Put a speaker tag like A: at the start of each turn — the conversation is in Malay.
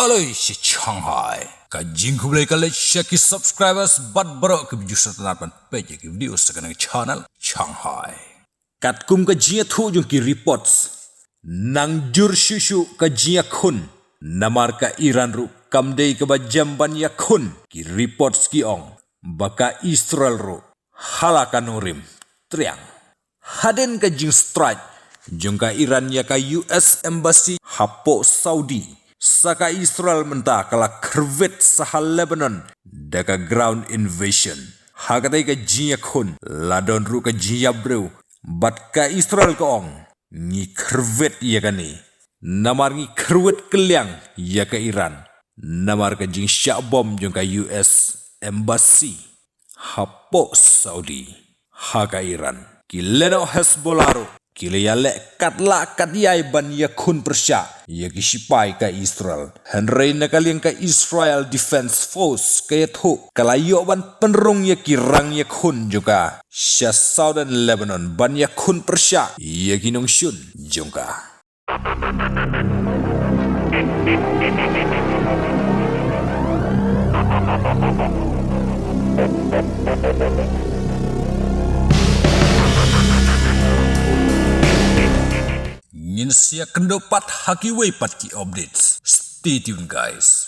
A: Aloi si Shanghai. Kajing kulai kali share subscribers bat berok ke video setelah page ke video sekarang channel Shanghai. Katkum kajing tu jung ki reports. Nang jur susu kajing kun. Namar ka Iran ru kamdei ke bajamban yakun ki reports ki ong. Baka Israel ru halakan urim triang. Haden kajing strike. Jungka Iran ya ka US Embassy hapo Saudi. Saka Israel menta kala kervet sahal Lebanon daka ground invasion. Hakatai ka jiya kun ladon ru ka jiya breu. Bat ka Israel ka ong ngi kervet ya ka ni. Namar ngi kervet keliang ya ka Iran. Namar ka jing syak bom jungka US Embassy hapo Saudi. Haka Iran. Kileno Hezbollah ru. Kile yale katla katyai ban yakun persya ya kisipai ka Israel. Henry nakaliang ka Israel Defense Force kaya tu kalayo ban penrung ya kirang yakun juga. Sya Southern Lebanon ban yakun persya ya kinong syun juga. Ngin siya kendopat haki way pat ki updates. Stay tuned guys.